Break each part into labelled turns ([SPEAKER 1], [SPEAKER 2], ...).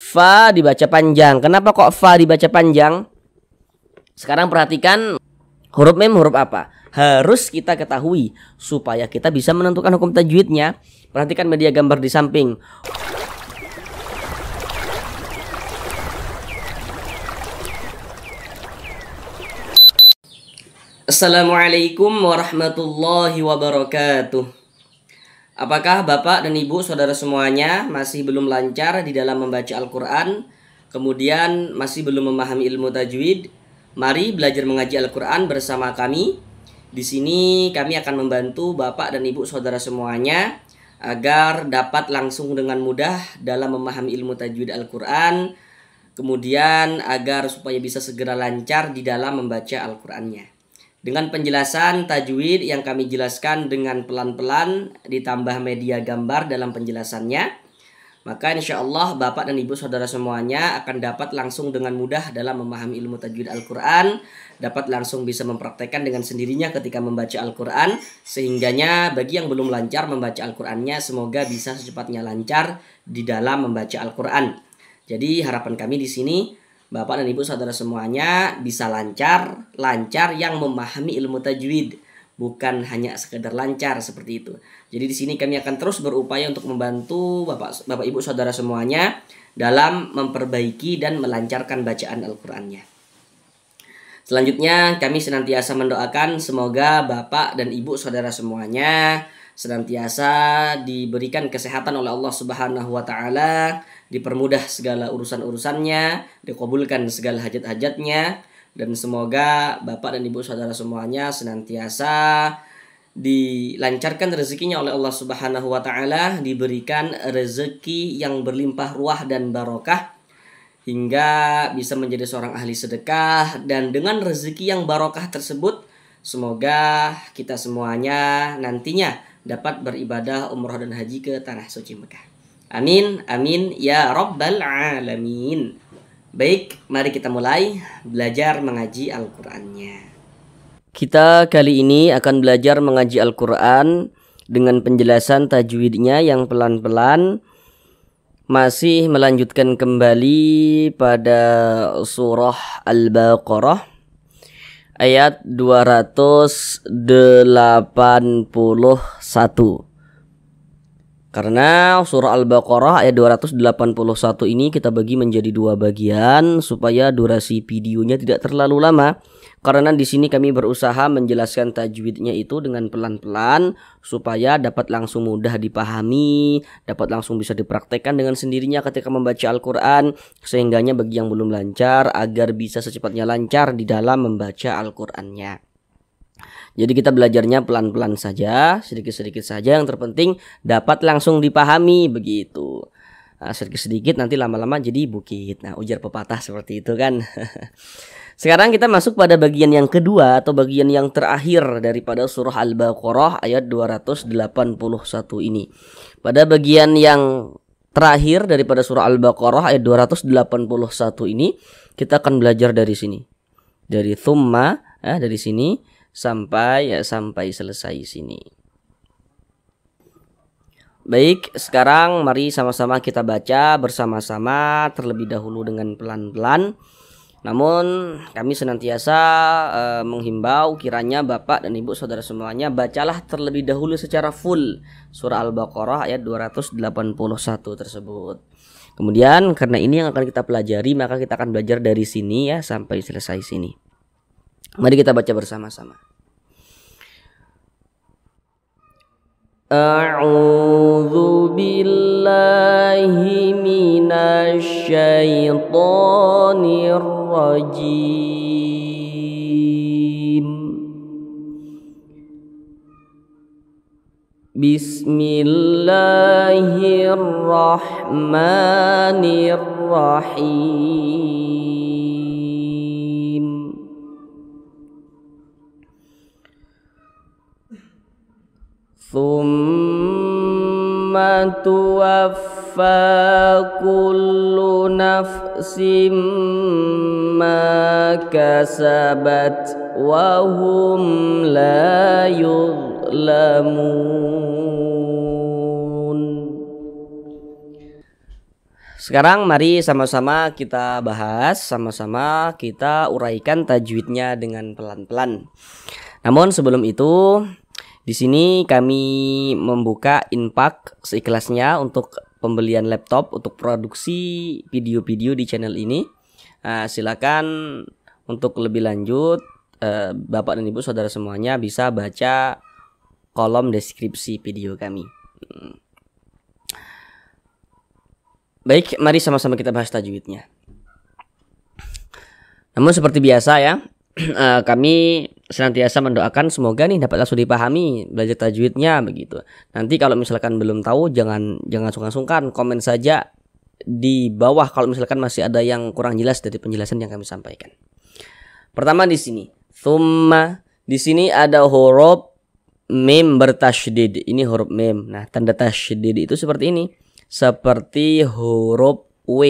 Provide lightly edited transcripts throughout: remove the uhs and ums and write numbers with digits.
[SPEAKER 1] Fa dibaca panjang. Kenapa kok fa dibaca panjang? Sekarang perhatikan huruf mim huruf apa? Harus kita ketahui supaya kita bisa menentukan hukum tajwidnya. Perhatikan media gambar di samping. Assalamualaikum warahmatullahi wabarakatuh. Apakah Bapak dan Ibu saudara semuanya masih belum lancar di dalam membaca Al-Quran, kemudian masih belum memahami ilmu tajwid? Mari belajar mengaji Al-Quran bersama kami. Di sini kami akan membantu Bapak dan Ibu saudara semuanya agar dapat langsung dengan mudah dalam memahami ilmu tajwid Al-Quran, kemudian agar supaya bisa segera lancar di dalam membaca Al-Qurannya. Dengan penjelasan tajwid yang kami jelaskan dengan pelan-pelan ditambah media gambar dalam penjelasannya, maka insya Allah Bapak dan Ibu saudara semuanya akan dapat langsung dengan mudah dalam memahami ilmu tajwid Al-Quran, dapat langsung bisa mempraktekkan dengan sendirinya ketika membaca Al-Quran, sehingganya bagi yang belum lancar membaca Al-Qurannya semoga bisa secepatnya lancar di dalam membaca Al-Quran. Jadi harapan kami di sini Bapak dan Ibu saudara semuanya bisa lancar yang memahami ilmu tajwid, bukan hanya sekedar lancar seperti itu. Jadi di sini kami akan terus berupaya untuk membantu Bapak Ibu saudara semuanya dalam memperbaiki dan melancarkan bacaan Al-Qur'annya. Selanjutnya kami senantiasa mendoakan semoga Bapak dan Ibu saudara semuanya senantiasa diberikan kesehatan oleh Allah Subhanahu wa taala, dipermudah segala urusan-urusannya, dikabulkan segala hajat-hajatnya, dan semoga Bapak dan Ibu saudara semuanya senantiasa dilancarkan rezekinya oleh Allah Subhanahu wa taala, diberikan rezeki yang berlimpah ruah dan barokah hingga bisa menjadi seorang ahli sedekah, dan dengan rezeki yang barokah tersebut semoga kita semuanya nantinya dapat beribadah umroh dan haji ke tanah suci Mekah. Amin, amin, ya Rabbal Alamin. Baik, mari kita mulai belajar mengaji Al-Qur'annya. Kita kali ini akan belajar mengaji Al-Qur'an dengan penjelasan tajwidnya yang pelan-pelan. Masih melanjutkan kembali pada surah Al-Baqarah ayat 281. Karena surah Al-Baqarah ayat 281 ini kita bagi menjadi dua bagian supaya durasi videonya tidak terlalu lama. Karena di sini kami berusaha menjelaskan tajwidnya itu dengan pelan-pelan supaya dapat langsung mudah dipahami, dapat langsung bisa dipraktekkan dengan sendirinya ketika membaca Al-Qur'an, sehingganya bagi yang belum lancar agar bisa secepatnya lancar di dalam membaca Al-Qur'annya. Jadi kita belajarnya pelan-pelan saja, sedikit-sedikit saja, yang terpenting dapat langsung dipahami begitu. Nah, sedikit-sedikit nanti lama-lama jadi bukit. Nah, ujar pepatah seperti itu kan. Sekarang kita masuk pada bagian yang kedua atau bagian yang terakhir daripada surah Al-Baqarah ayat 281 ini. Pada bagian yang terakhir daripada surah Al-Baqarah ayat 281 ini kita akan belajar dari sini. Dari thumma, dari sini sampai selesai sini. Baik, sekarang mari sama-sama kita baca bersama-sama terlebih dahulu dengan pelan-pelan. Namun kami senantiasa menghimbau kiranya Bapak dan Ibu saudara semuanya bacalah terlebih dahulu secara full surah Al-Baqarah ayat 281 tersebut. Kemudian karena ini yang akan kita pelajari, maka kita akan belajar dari sini ya sampai selesai sini. Mari kita baca bersama-sama. A'udzu billahi minasy syaithanir rajim. Bismillahirrahmanirrahim. Thumma tuwaffa kullu nafsim ma kasabat wa hum la yuzlamun. Sekarang mari sama-sama kita bahas, sama-sama kita uraikan tajwidnya dengan pelan-pelan. Namun sebelum itu, di sini kami membuka infak seikhlasnya untuk pembelian laptop untuk produksi video-video di channel ini. Silakan untuk lebih lanjut, Bapak dan Ibu saudara semuanya bisa baca kolom deskripsi video kami. Baik, mari sama-sama kita bahas tajwidnya. Namun seperti biasa ya, kami senantiasa mendoakan semoga nih dapat langsung dipahami belajar tajwidnya begitu. Nanti kalau misalkan belum tahu jangan sungkan-sungkan, komen saja di bawah kalau misalkan masih ada yang kurang jelas dari penjelasan yang kami sampaikan. Pertama di sini, thumma. Di sini ada huruf mim bertasydid. Ini huruf mim. Nah, tanda tasydid itu seperti ini. Seperti huruf W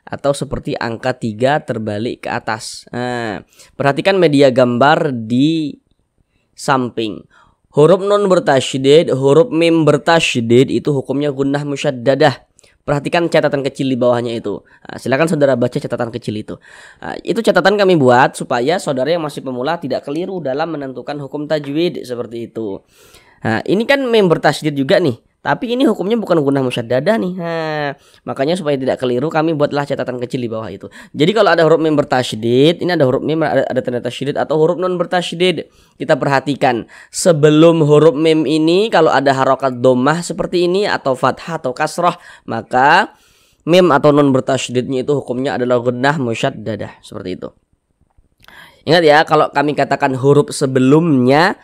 [SPEAKER 1] atau seperti angka 3 terbalik ke atas. Perhatikan media gambar di samping. Huruf nun bertasydid, huruf mim bertasydid itu hukumnya gunnah musyaddadah. Perhatikan catatan kecil di bawahnya itu. Silakan saudara baca catatan kecil itu. Itu catatan kami buat supaya saudara yang masih pemula tidak keliru dalam menentukan hukum tajwid seperti itu. Ini kan mim bertasydid juga nih. Tapi ini hukumnya bukan gunnah musyaddadah nih. Makanya supaya tidak keliru kami buatlah catatan kecil di bawah itu. Jadi kalau ada huruf mim bertasydid, ini ada huruf mim ada tanda tasydid atau huruf nun bertasydid. Kita perhatikan sebelum huruf mim ini kalau ada harokat dhammah seperti ini atau fathah atau kasrah, maka mim atau nun bertasydidnya itu hukumnya adalah gunnah musyaddadah seperti itu. Ingat ya, kalau kami katakan huruf sebelumnya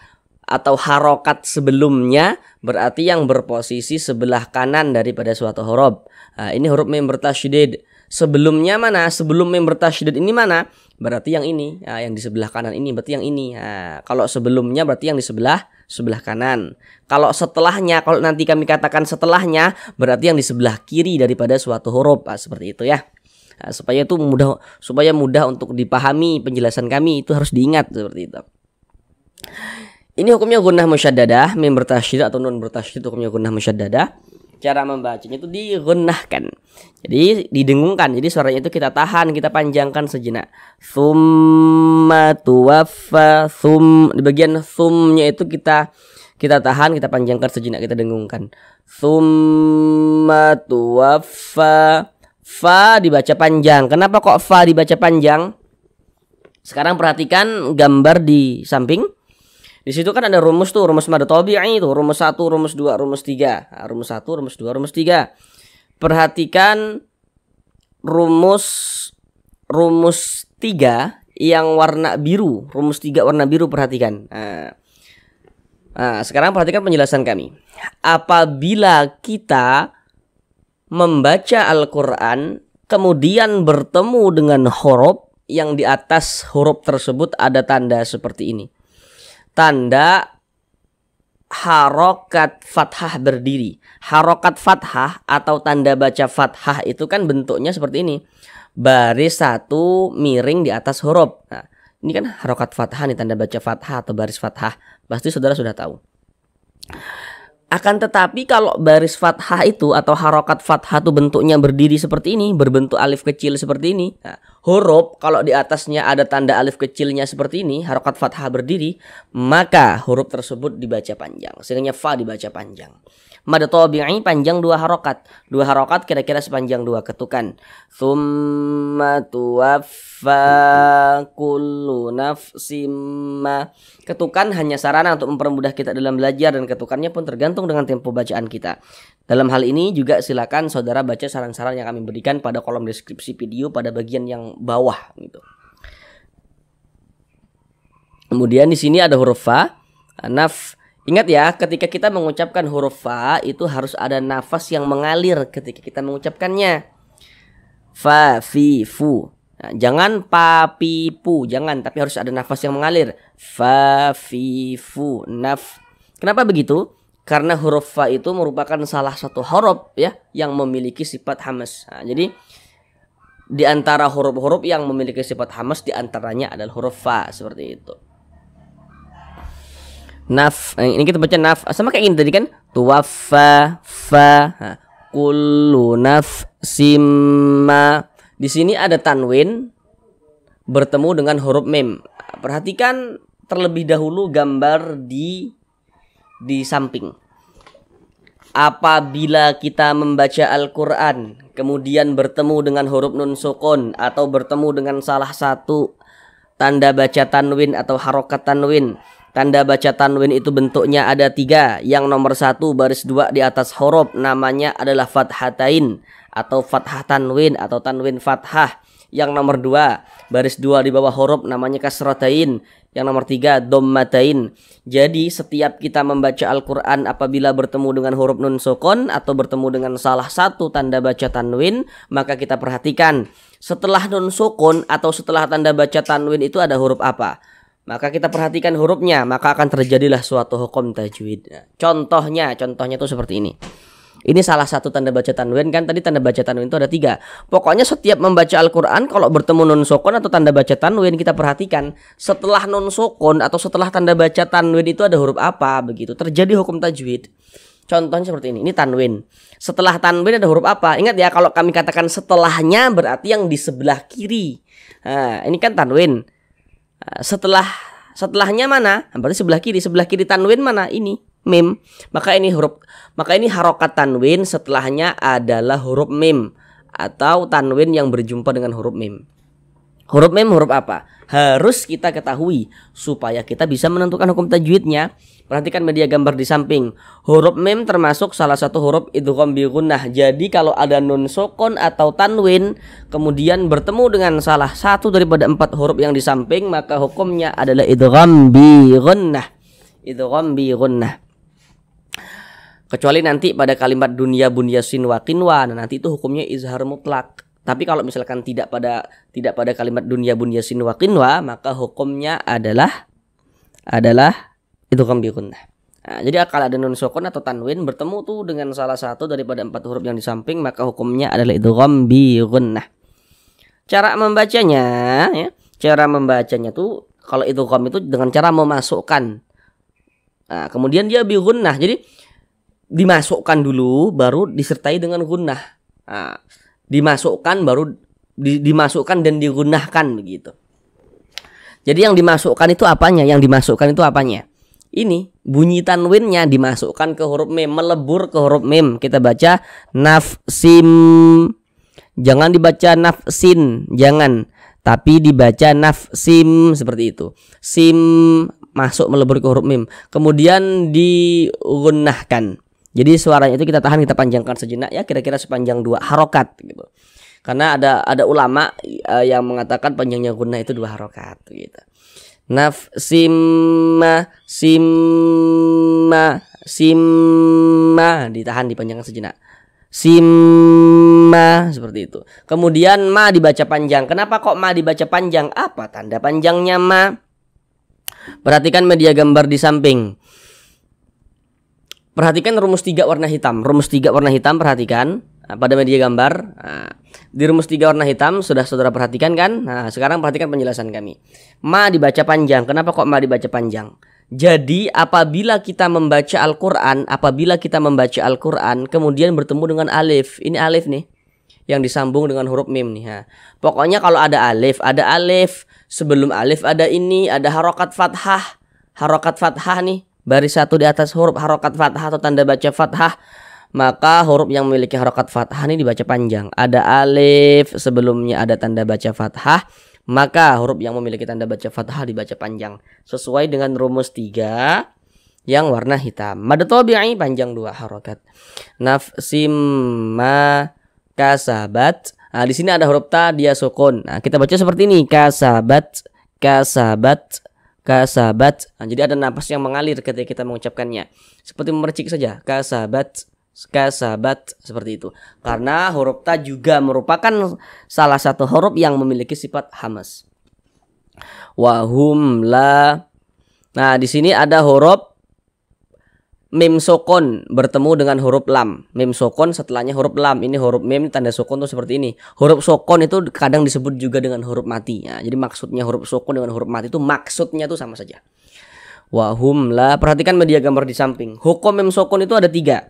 [SPEAKER 1] atau harokat sebelumnya berarti yang berposisi sebelah kanan daripada suatu huruf. Ini huruf mim bertasydid. Sebelumnya mana? Sebelum mim bertasydid ini mana? Berarti yang ini. Yang di sebelah kanan ini berarti yang ini. Kalau sebelumnya berarti yang di sebelah kanan. Kalau setelahnya, kalau nanti kami katakan setelahnya berarti yang di sebelah kiri daripada suatu huruf. Seperti itu ya. Supaya mudah untuk dipahami penjelasan kami itu harus diingat seperti itu. Ini hukumnya gunnah musyaddadah, mim bertasydid atau nun bertasydid hukumnya gunnah musyaddadah. Cara membacanya itu digunnahkan. Jadi didengungkan. Jadi suaranya itu kita tahan, kita panjangkan sejenak. Tsumma tuwaffa, di bagian tsumnya itu kita tahan, kita panjangkan sejenak, kita dengungkan. Tsumma tuwaffa. Fa dibaca panjang. Kenapa kok fa dibaca panjang? Sekarang perhatikan gambar di samping. Di situ kan ada rumus tuh, rumus mad tabi'i itu, rumus 1, rumus 2, rumus 3. Rumus 1, rumus 2, rumus 3. Perhatikan rumus 3 yang warna biru, rumus 3 warna biru perhatikan. Sekarang perhatikan penjelasan kami. Apabila kita membaca Al-Qur'an kemudian bertemu dengan huruf yang di atas huruf tersebut ada tanda seperti ini. Tanda harokat fathah berdiri. Harokat fathah atau tanda baca fathah itu kan bentuknya seperti ini. Baris 1 miring di atas huruf. Nah, ini kan harokat fathah nih, tanda baca fathah atau baris fathah. Pasti saudara sudah tahu. Akan tetapi kalau baris fathah itu atau harokat fathah itu bentuknya berdiri seperti ini, berbentuk alif kecil seperti ini. Nah, huruf kalau di atasnya ada tanda alif kecilnya seperti ini, harokat fathah berdiri, maka huruf tersebut dibaca panjang. Sehingga fa dibaca panjang. Mad tabi'i panjang 2 harokat. 2 harokat kira-kira sepanjang 2 ketukan. Tsumma tuwaffa kullu nafsim ma. Ketukan hanya sarana untuk mempermudah kita dalam belajar dan ketukannya pun tergantung dengan tempo bacaan kita. Dalam hal ini juga silakan saudara baca saran-saran yang kami berikan pada kolom deskripsi video pada bagian yang bawah gitu. Kemudian di sini ada huruf fa, naf. Ingat ya, ketika kita mengucapkan huruf fa itu harus ada nafas yang mengalir ketika kita mengucapkannya. Fa, fi, fu. Nah, jangan pa, pi, pu, jangan, tapi harus ada nafas yang mengalir. Fa, fi, fu, naf. Kenapa begitu? Karena huruf fa itu merupakan salah satu huruf ya yang memiliki sifat hamas. Nah, jadi di antara huruf-huruf yang memiliki sifat hamas di antaranya adalah huruf fa seperti itu. Naf, ini kita baca naf sama kayak gini tadi kan, tuwaffa fa, kullu naf simma. Di sini ada tanwin bertemu dengan huruf mim. Perhatikan terlebih dahulu gambar di samping. Apabila kita membaca Al-Quran kemudian bertemu dengan huruf nun sukun atau bertemu dengan salah satu tanda baca tanwin atau harokat tanwin. Tanda baca tanwin itu bentuknya ada 3. Yang nomor 1 baris 2 di atas huruf namanya adalah fathatain atau fathah tanwin atau tanwin fathah. Yang nomor 2 baris 2 di bawah huruf namanya kasratain. Yang nomor 3 dhammatain. Jadi setiap kita membaca Al-Quran apabila bertemu dengan huruf nun sukun atau bertemu dengan salah satu tanda baca tanwin, maka kita perhatikan setelah nun sukun atau setelah tanda baca tanwin itu ada huruf apa. Maka kita perhatikan hurufnya, maka akan terjadilah suatu hukum tajwid. Contohnya itu seperti ini. Ini salah satu tanda baca tanwin kan, tadi tanda baca tanwin itu ada 3. Pokoknya setiap membaca Al-Quran kalau bertemu nun sukun atau tanda baca tanwin, kita perhatikan setelah nun sukun atau setelah tanda baca tanwin itu ada huruf apa, begitu. Terjadi hukum tajwid. Contohnya seperti ini tanwin. Setelah tanwin ada huruf apa? Ingat ya, kalau kami katakan setelahnya berarti yang di sebelah kiri. Nah, ini kan tanwin. Setelahnya mana? Berarti sebelah kiri tanwin mana? Ini mim. Maka ini harokat tanwin setelahnya adalah huruf mim atau tanwin yang berjumpa dengan huruf mim. Huruf mim huruf apa? Harus kita ketahui supaya kita bisa menentukan hukum tajwidnya. Perhatikan media gambar di samping. Huruf mim termasuk salah satu huruf idgham bi gunnah. Jadi kalau ada nun sukun atau tanwin kemudian bertemu dengan salah satu daripada 4 huruf yang di samping, maka hukumnya adalah idgham bi gunnah. Idgham bi gunnah. Kecuali nanti pada kalimat dunya bunyasin wa qinwa, nanti itu hukumnya izhar mutlak. Tapi kalau misalkan tidak pada kalimat dunya bunyasin wa qinwa, maka hukumnya adalah idgham bi gunnah. Nah, jadi kalau ada nun sukun atau tanwin bertemu tuh dengan salah satu daripada 4 huruf yang di samping, maka hukumnya adalah idgham bi gunnah. Cara membacanya tuh kalau idgham itu dengan cara memasukkan. Nah, kemudian dia bi gunnah. Jadi dimasukkan dulu baru disertai dengan gunnah. Nah, dimasukkan dan digunakan begitu. Jadi yang dimasukkan itu apanya? Ini bunyi tanwinnya dimasukkan ke huruf mim, melebur ke huruf mim. Kita baca nafsim. Jangan dibaca nafsin, jangan. Tapi dibaca nafsim seperti itu. Sim masuk melebur ke huruf mim. Kemudian digunnahkan. Jadi suaranya itu kita tahan, kita panjangkan sejenak ya, kira-kira sepanjang 2 harokat gitu. Karena ada ulama yang mengatakan panjangnya gunnah itu 2 harokat gitu. Nafsimma ditahan, dipanjangkan sejenak. Simma seperti itu. Kemudian ma dibaca panjang. Kenapa kok ma dibaca panjang? Apa tanda panjangnya ma? Perhatikan media gambar di samping. Perhatikan rumus 3 warna hitam. Perhatikan pada media gambar. Nah, di rumus 3 warna hitam sudah saudara perhatikan kan? Nah, sekarang perhatikan penjelasan kami. Ma dibaca panjang. Kenapa kok ma dibaca panjang? Jadi apabila kita membaca Al-Quran, kemudian bertemu dengan alif. Ini alif nih yang disambung dengan huruf mim nih. Nah, pokoknya kalau ada alif. Sebelum alif ada ini, ada harokat fathah. Harokat fathah nih. Baris 1 di atas huruf harokat fathah atau tanda baca fathah, maka huruf yang memiliki harokat fathah ini dibaca panjang. Ada alif, sebelumnya ada tanda baca fathah, maka huruf yang memiliki tanda baca fathah dibaca panjang. Sesuai dengan rumus 3 yang warna hitam. Mad tabi'i panjang 2 harokat. Nafsim ma kasabat. Nah, di sini ada huruf ta, dia sukun. Nah, kita baca seperti ini. Kasabat. Nah, jadi ada napas yang mengalir ketika kita mengucapkannya. Seperti memercik saja. Kasabat seperti itu. Karena huruf ta juga merupakan salah satu huruf yang memiliki sifat hamas. Wahum la. Nah, di sini ada huruf mim sukun bertemu dengan huruf lam. Mim sukun setelahnya huruf lam. Ini huruf mim tanda sukun tuh seperti ini. Huruf sukun itu kadang disebut juga dengan huruf mati. Nah, jadi maksudnya huruf sukun dengan huruf mati itu maksudnya tuh sama saja. Wahum la. Perhatikan media gambar di samping. Hukum mim sukun itu ada 3.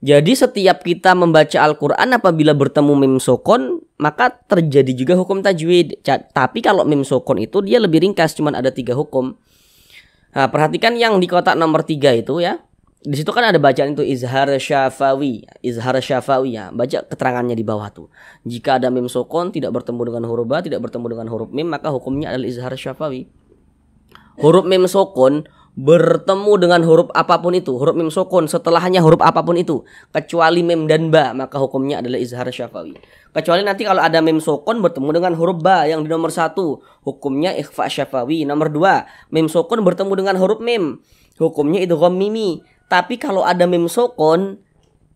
[SPEAKER 1] Jadi setiap kita membaca Al-Quran apabila bertemu mim sukun, maka terjadi juga hukum tajwid. Tapi kalau mim sukun itu dia lebih ringkas, cuma ada 3 hukum. Nah, perhatikan yang di kotak nomor 3 itu ya. Di situ kan ada bacaan itu izhar syafawi ya. Baca keterangannya di bawah tuh. Jika ada mim sukun tidak bertemu dengan huruf ba, tidak bertemu dengan huruf mim, maka hukumnya adalah izhar syafawi. Huruf mim sukun bertemu dengan huruf apapun itu, huruf mim sukun setelahnya huruf apapun itu, kecuali mim dan ba, maka hukumnya adalah izhar syafawi. Kecuali nanti kalau ada mim sukun bertemu dengan huruf ba yang di nomor 1, hukumnya ikhfa syafawi. Nomor 2, mim sukun bertemu dengan huruf mim, hukumnya idgham mimi. Tapi kalau ada mim sukun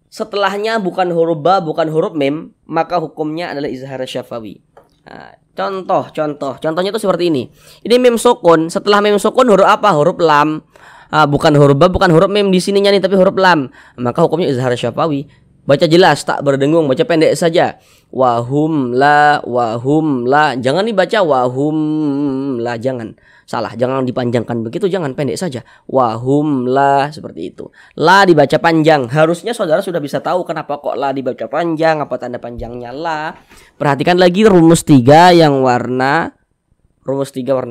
[SPEAKER 1] setelahnya bukan huruf ba, bukan huruf mim, maka hukumnya adalah izhar syafawi. Nah, contohnya itu seperti ini. Ini mim sukun, setelah mim sukun huruf apa? Huruf lam. Bukan huruf ba, bukan huruf mim di sininya nih, tapi huruf lam. Maka hukumnya izhar syafawi. Baca jelas, tak berdengung, baca pendek saja. Wahum la, jangan dibaca wahum la, jangan. Salah, jangan dipanjangkan begitu, jangan, pendek saja. Wahum la, seperti itu. La dibaca panjang. Harusnya saudara sudah bisa tahu kenapa kok la dibaca panjang, apa tanda panjangnya la. Perhatikan lagi rumus 3 warna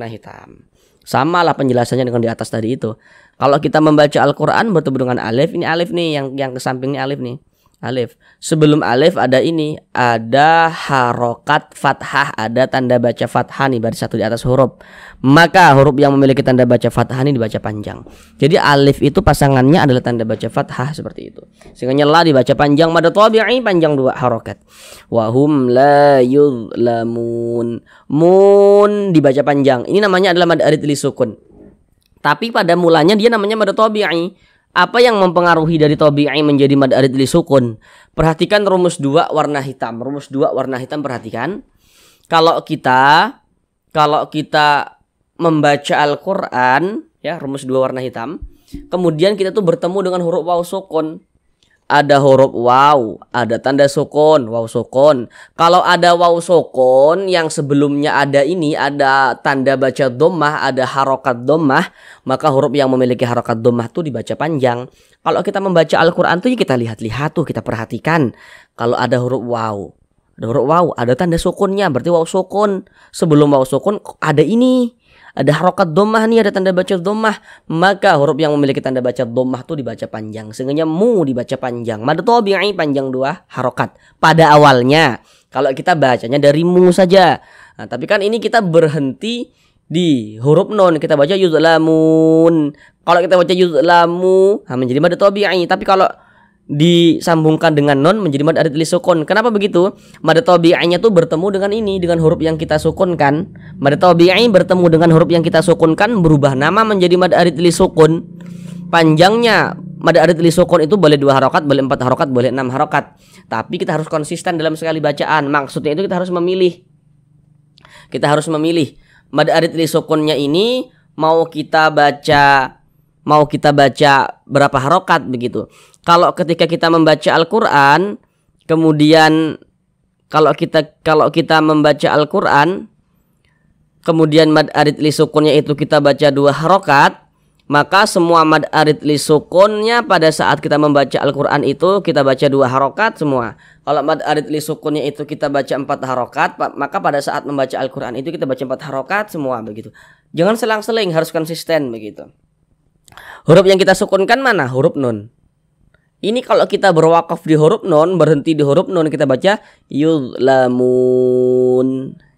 [SPEAKER 1] hitam. Sama lah penjelasannya dengan di atas tadi itu. Kalau kita membaca Al-Quran bertemu dengan alif, ini alif nih, yang ke samping ini alif nih. Alif. Sebelum alif ada ini, ada harokat fathah, ada tanda baca fathah nih, baris 1 di atas huruf. Maka huruf yang memiliki tanda baca fathah ini dibaca panjang. Jadi alif itu pasangannya adalah tanda baca fathah seperti itu. Sehingga la dibaca panjang, mad tabi'i panjang 2 harokat. Wahum la yuzlamun. Mun dibaca panjang. Ini namanya adalah mad arid li sukun. Tapi pada mulanya dia namanya mad tabi'i. Apa yang mempengaruhi dari tabi'i menjadi mad arid li sukun? Perhatikan rumus 2 warna hitam. Rumus 2 warna hitam, perhatikan. Kalau kita membaca Al-Quran ya, rumus 2 warna hitam, kemudian kita tuh bertemu dengan huruf waw sukun. Ada huruf waw, ada tanda sukun, waw sukun. Kalau ada waw sukun yang sebelumnya ada ini, ada tanda baca dhammah, ada harokat dhammah, maka huruf yang memiliki harokat dhammah tuh dibaca panjang. Kalau kita membaca Al-Quran tuh ya kita lihat-lihat tuh, kita perhatikan. Kalau ada huruf waw, ada tanda sukunnya, berarti waw sukun. Sebelum waw sukun ada ini, ada harokat dhammah nih, ada tanda baca dhammah, maka huruf yang memiliki tanda baca dhammah tuh dibaca panjang. Sehingga mu dibaca panjang. Mad tabi'i panjang 2 harokat pada awalnya. Kalau kita bacanya dari mu saja. Nah, tapi kan ini kita berhenti di huruf nun, kita baca yuzlamun. Kalau kita baca yuzlamu, menjadi mad tabi'i. Tapi kalau disambungkan dengan nun menjadi mad arid li sukun. Kenapa begitu? Mad tabi'inya tuh bertemu dengan ini, dengan huruf yang kita sukunkan. Mad tabi'i bertemu dengan huruf yang kita sukunkan, berubah nama menjadi mad arid li sukun. Panjangnya mad arid li sukun itu boleh 2 harokat, boleh 4 harokat, boleh 6 harokat. Tapi kita harus konsisten dalam sekali bacaan. Maksudnya itu kita harus memilih. Mad arid li sukunnya ini mau kita baca berapa harokat begitu. Kalau ketika kita membaca Al-Quran, kemudian kalau kita membaca Al-Quran, kemudian mad arid li sukunnya itu kita baca 2 harokat, maka semua mad arid li sukunnya pada saat kita membaca Al-Quran itu kita baca 2 harokat semua. Kalau mad arid li sukunnya itu kita baca 4 harokat, maka pada saat membaca Al-Quran itu kita baca 4 harokat semua begitu. Jangan selang-seling, harus konsisten begitu. Huruf yang kita sukunkan mana? Huruf nun. Ini kalau kita berwakaf di huruf nun, berhenti di huruf nun, kita baca yuzlamun.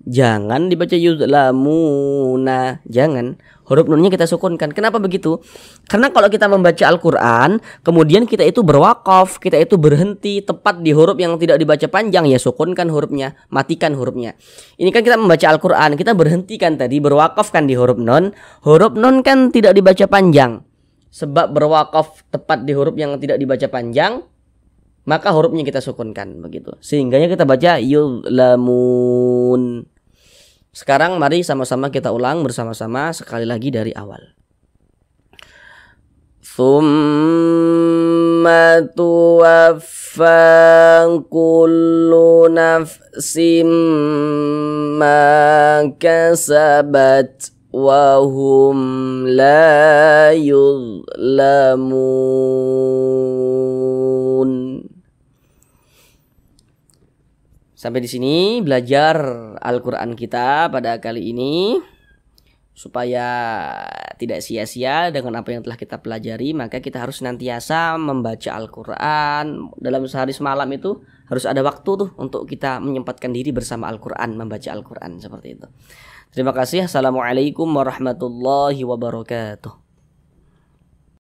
[SPEAKER 1] Jangan dibaca yuzlamuna, jangan. Huruf nunnya kita sukunkan. Kenapa begitu? Karena kalau kita membaca Al-Quran, kemudian kita itu berwakaf, kita itu berhenti tepat di huruf yang tidak dibaca panjang, ya sukunkan hurufnya, matikan hurufnya. Ini kan kita membaca Al-Quran, kita berhentikan tadi, berwakafkan di huruf nun. Huruf nun kan tidak dibaca panjang. Sebab berwakaf tepat di huruf yang tidak dibaca panjang, maka hurufnya kita sukunkan begitu. Sehingganya kita baca yuzlamun. Sekarang mari sama-sama kita ulang bersama-sama sekali lagi dari awal. Tsumma tuwaffa kullu nafsim ma kasabat wa hum la yuzlamun. Sampai di sini belajar Al-Qur'an kita pada kali ini. Supaya tidak sia-sia dengan apa yang telah kita pelajari, maka kita harus senantiasa membaca Al-Quran. Dalam sehari semalam itu harus ada waktu tuh untuk kita menyempatkan diri bersama Al-Quran, membaca Al-Quran seperti itu. Terima kasih. Assalamualaikum warahmatullahi wabarakatuh.